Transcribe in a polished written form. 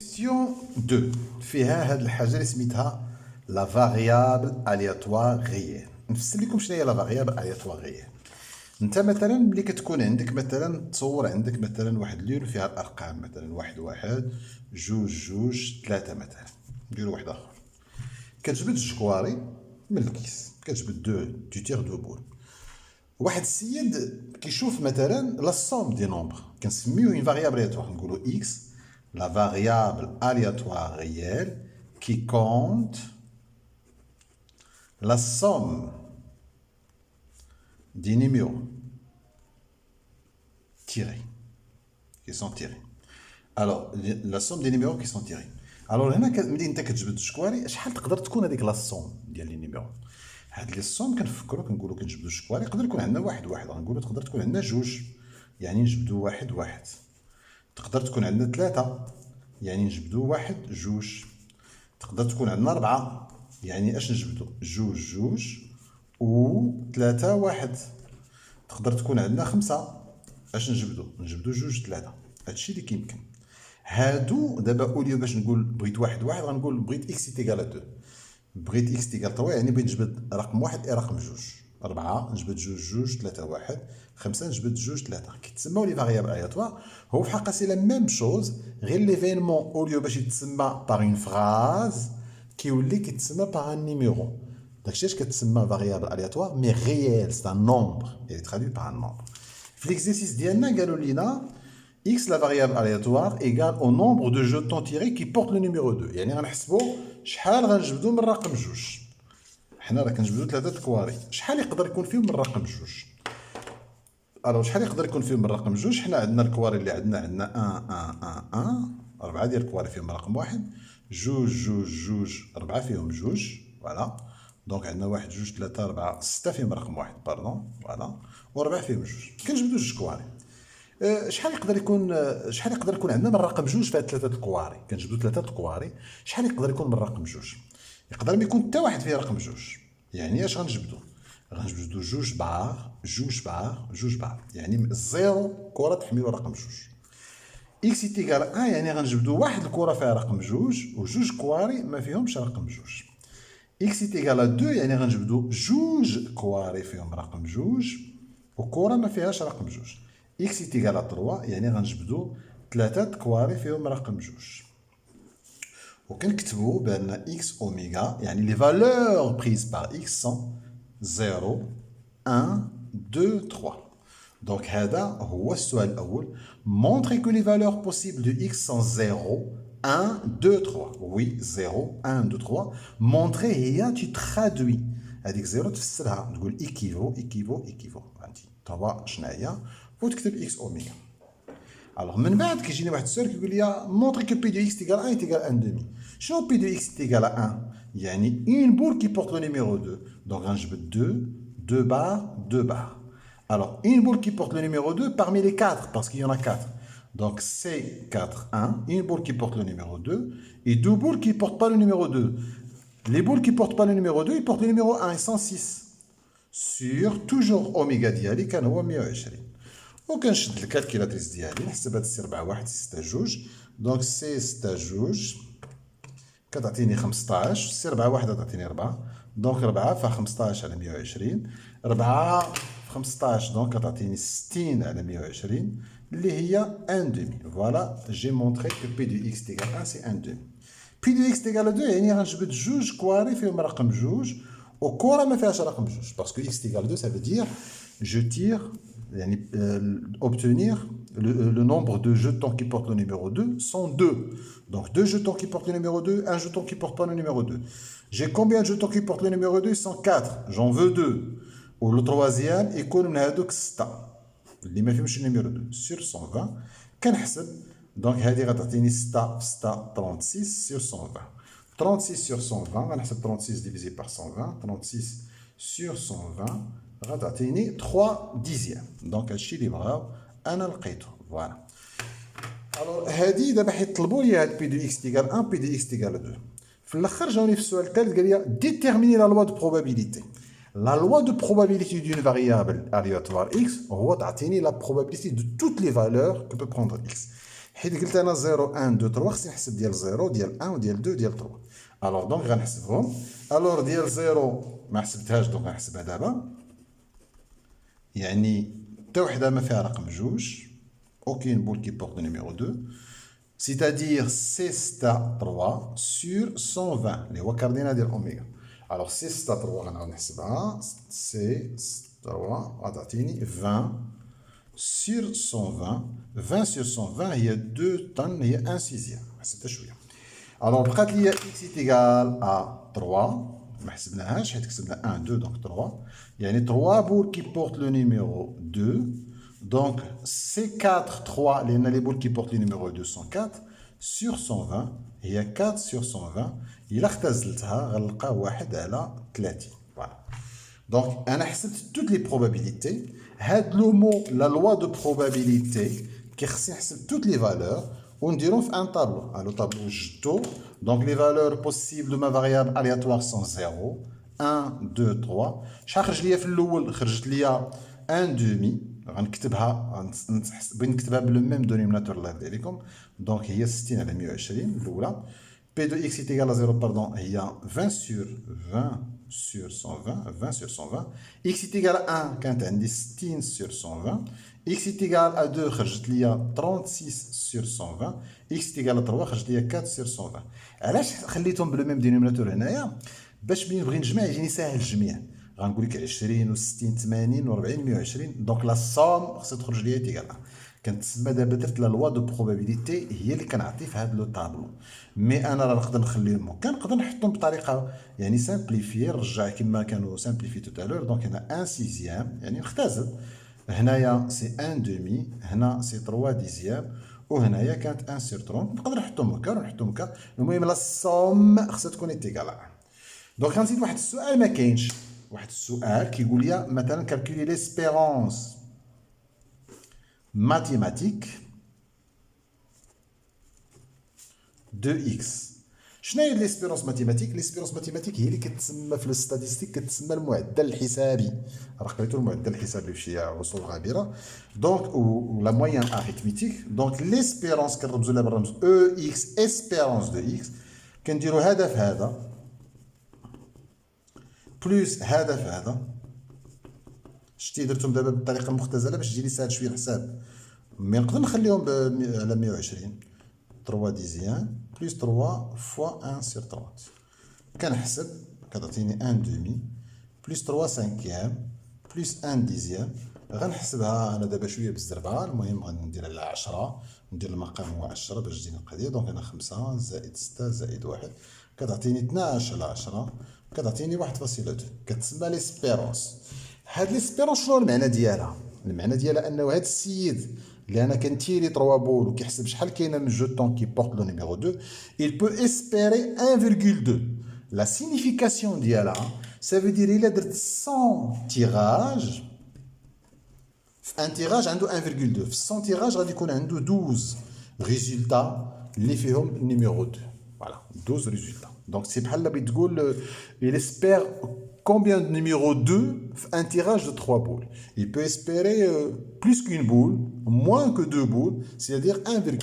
Question 2 فيها هاد الحاجه اللي سميتها لا فاريابل الياتوار غيال. نفسر لكم شنو هي لا فاريابل الياتوار غيال. انت مثلا ملي كتكون عندك مثلا تصور عندك مثلا واحد لير فيها الارقام مثلا واحد واحد جوج جوج ثلاثه مثلا نديرو واحد اخر كتجبد جوج كواري من الكيس كتجبد دو تير دو بول. واحد السيد كيشوف مثلا لا سوم دي نومبر كنسميوه اون فاريابل الياتوار نقولوا اكس la variable aléatoire réelle qui compte la somme des numéros tirés, qui sont tirés. Alors, la somme des numéros qui sont tirés. Alors, هنا ملي انت كتجبد الشكواري شحال تقدر تكون هذيك لا سوم ديال لي نيميرو. هاد لي سوم كنفكروا كنقولوا كنجبدوا الشكواري يقدر يكون عندنا واحد واحد غنقولوا تقدر تكون عندنا جوج يعني نجبدوا واحد واحد. تقدر تكون عندنا ثلاثة يعني نجبدو واحد جوج. تقدر تكون عندنا ربعة يعني اش نجبدو جوج جوج و ثلاثة واحد. تقدر تكون عندنا خمسة اش نجبدو جوج ثلاثة. هادشي اللي كيمكن. هادو دابا اوليو باش نقول بغيت واحد واحد غنقول بغيت اكس تيكال 2 بغيت اكس تيكال 3 يعني بغيت نجبد رقم واحد اي رقم جوج. أربعة نجبد جوج جوج ثلاثة واحد. خمسة نجبد جوج ثلاثة. كيتسماو لي فاريابل الياتوار هو في الحقيقة سي لا ميم شوز غير ليفينمون اوليو باش يتسمى باغ اون فراز كيولي كيتسمى باغ ان نيميرو. داكشي علاش كتسمى فاريابل الياتوار مي ريال سي ان نومبر يعني ترادوي باغ ان نومبر. في ليكزيرسيس ديالنا قالوا لينا x la variable aléatoire égale au nombre de jetons tirés qui portent le numéro 2 يعني غنحسبوا شحال غنجبدوا من الرقم جوج. حنا راه كنجبدوا ثلاثه كواري شحال يقدر يكون فيهم من الرقم جوج. الو شحال يقدر يكون فيهم من الرقم جوج. حنا عندنا الكواري اللي عندنا 1 1 1 1 4 ديال الكواري فيهم رقم واحد جوج جوج جوج 4 فيهم جوج فوالا. دونك عندنا واحد جوج ثلاثة 4 6 فيهم رقم واحد باردون فوالا و4 فيهم جوج. كنجبدوا جوج كواري. شحال يقدر يكون عندنا من الرقم جوج في هاد ثلاثه الكواري. كنجبدوا ثلاثه الكواري شحال يقدر يكون من الرقم جوج. يقدر ما يكون حتى واحد فيه رقم جوج. يعني اش غنجبدوا جوج بار جوج بار جوج بار يعني زيرو كره تحمل رقم جوج. اكس تيكال 1 يعني غنجبدوا واحد الكره فيها رقم جوج وجوج كواري ما فيهمش رقم جوج. اكس تيكال 2 يعني غنجبدوا جوج كواري فيهم رقم جوج وكره ما فيهاش رقم جوج. x est égal à 3 يعني غنجبدو ثلاثة كواري فيهم رقم جوج. وكنكتبو بان x اوميغا يعني les valeurs prises par x sont 0 1 2 3. donc هذا هو السؤال الأول. montrer que les valeurs possibles de x sont 0 1 2 3. oui 0 1 2 3. montrer هي tu traduis هذيك 0 تفسرها تقول équivaut فهمتي. طبعا شنو هي وتكتب اكس اوميغا. الوغ من بعد كيجيني واحد السؤال كيقول لي مونطري كو بي دو اكس تيغال 1 تيغال 1 دومي. شنو بي دو اكس تيغال 1 يعني اون بول كي بورت لو نيميرو 2. دونك غنجبد 2 بار 2 بار. الوغ اون بول كي بورت لو نيميرو 2 parmi les 4 parce qu'il y en a 4. donc c'est 4 1 une boule qui porte le numéro 2 et deux boules qui portent pas le numéro 2. les boules qui portent pas le numéro 2 ils portent le numéro 1 et 106 sur toujours اوميغا ديالي كان هو 120. وكنشد الكالكيلاتريس ديالي نحسب هاد السي 4 1 سي 6 جوج. دونك سي 6 جوج كتعطيني 15. سي 4 1 تعطيني 4. دونك 4 في 15 على 120. 4 في 15 دونك كتعطيني 60 على 120 اللي هي 1 دومي. فوالا جي مونطري كو بي دو اكس تيغال 1 سي 1 دومي. بي دو اكس تيغال 2 يعني غنجبد جوج كواري فيهم رقم جوج وكره ما فيهاش رقم جوج باسكو اكس تيغال 2 ça veut dire je tire يعني obtenir le nombre de jetons qui portent le numéro 2 sont 2. Donc 2 jetons qui portent le numéro 2, un jeton qui porte pas le numéro 2. J'ai combien de jetons qui portent le numéro 2? Ils sont 4. J'en veux 2. Ou le troisième يكون من هذوك 6 اللي ما فيهمش النيميرو 2 sur 120. كنحسب دونك هذه غتعطيني 6 في 6 36 sur 120. 36 sur 120 غنحسب 36 divisé par 120. 36 sur 120 غتعطيني 3 ديزيام. دونك هادشي اللي بغاو انا لقيته فوالا. الوغ هادي دابا حيت طلبوا لي هاد بي دو اكس تيغال 1 بي دو اكس تيغال 2. في الاخر جاوني في السؤال الثالث قال لي ديتيرميني لا لوا دو بروبابيليتي. لا لوا دو بروبابيليتي دون فاريابل الياتوار اكس هو تعطيني لا بروبابيليتي دو توت لي فالور كو بو بروندر اكس. حيت قلت انا 0 1 2 3 خصني نحسب ديال 0 ديال 1 وديال 2 ديال 3. الوغ دونك غنحسبهم. الوغ ديال 0 ما حسبتهاش دونك غنحسبها دابا. يعني حتى وحده ما فيها رقم جوج. aucune boule qui porte le numéro 2. C'est-à-dire C sta 3 sur 120 اللي هو كاردينال ديال اوميغا. الوغ سي sta 3 غنعاود نحسبها. سي 3 غتعطيني 20 sur 120. 20 sur 120 هي 2 طن هي 1 sixième. حسبتها شويه. الوغ بقات لي x est égal à 3. ما حسبناهاش حيت كتبنا 1 2 donc 3. يعني 3 boules qui portent le numéro 2. Donc c'est 4 3 لأن les boules qui portent le numéro 2 sont 4 sur 120 هي 4 sur 120. إلا اختزلتها غنلقى 1 على 30. Voilà. Donc أنا حسبت toutes les probabilités. هاد لو مو la loi de probabilité كيخصني نحسب toutes les valeurs ونديرهم في un tableau. Le tableau جدو. Donc les valeurs possibles de ma variable aléatoire sont 0 1 2 3. شحال خرج ليا في الأول؟ خرجت ليا 1 demi. غنكتبها بغيت نكتبها بلو ميم دونيميناتور الله يرضي عليكم. دونك هي 60 على 120 الاولى. بي دو اكس ايكال ا 0 باردون هي 20 sur 120 20 sur 120. اكس ايكال 1 كانت عندي 60 sur 120. اكس ايكال ا 2 خرجت ليا 36 sur 120. اكس ايكال ا 3 خرجت ليا 4 sur 120. علاش خليتهم بلو ميم دونيميناتور هنايا؟ باش ملي نبغي نجمع يجيني ساهل الجميع. غنقول لك 20 و60 80 و40 120. دونك لا سوم خصها تخرج ليا تيكال 1. كنتسمى دابا درت لا لوا دو بروبابيليتي هي اللي كنعطي في هذا لو طابلو. مي انا راه نقدر نخليهم هكا نقدر نحطهم بطريقه يعني سامبليفي نرجع كما كانوا سامبليفي تو تالور. دونك هنا 1 سيزيام يعني نختزل. هنايا سي 1 دومي. هنا سي 3 ديزيام. وهنايا كانت 1 سير 30. نقدر نحطهم هكا ونحطهم هكا. المهم لا سوم خصها تكون تيكال 1. دونك غنزيد واحد السؤال ما كاينش. واحد السؤال كيقول لي مثلا كالكولي ليسبيرونس mathématique de x. شنو هي ليسبيرونس ماتيماتيك؟ ليسبيرونس ماتيماتيك هي اللي كتسمى في الاستاتيستيك كتسمى المعدل الحسابي. راه قريتو المعدل الحسابي في شي عصور غابره. دونك لا موين اريثميتيك. دونك ليسبيرونس كنرمزوا لها بالرمز او اكس اسبيرونس دو اكس. كنديروا هذا في هذا بلوس هذا في هذا. شتي درتهم دابا بالطريقه المختزله باش تجي لي ساهل شويه الحساب. مي نقدر نخليهم على 120. 3 ديزيام بلوس 3 فوا 1 سير 30. كنحسب كتعطيني 1 دومي بلوس 3 سانكيام بلوس 1 ديزيام. غنحسبها انا دابا شويه بالزربه. المهم غندير على 10 ندير المقام هو 10 باش تجيني القضيه. دونك انا 5 زائد 6 زائد 1 كتعطيني 12 على 10 كتعطيني 1.2. كتسمى ليسبيرونس. هاد ليسبيرونس شنو المعنى ديالها؟ المعنى ديالها انه هاد السيد اللي انا كنتيري 3 بول وكيحسب شحال كاينه من جوطون كي بورت لو نيميرو 2 il peut espérer 1,2. لا سينيفيكاسيون ديالها ça veut dire الا درت 100 تيراج في ان تيراج عنده 1,2. في 100 تيراج غادي يكون عنده 12 ريزولتا اللي فيهم النيميرو 2. فوالا 12 ريزولتا. دونك سي بحال بغيت تقول il espère combien de numéro 2 un tirage de 3 boules. Il peut espérer plus qu'une boule, moins que 2 boules, c'est-à-dire 1,2.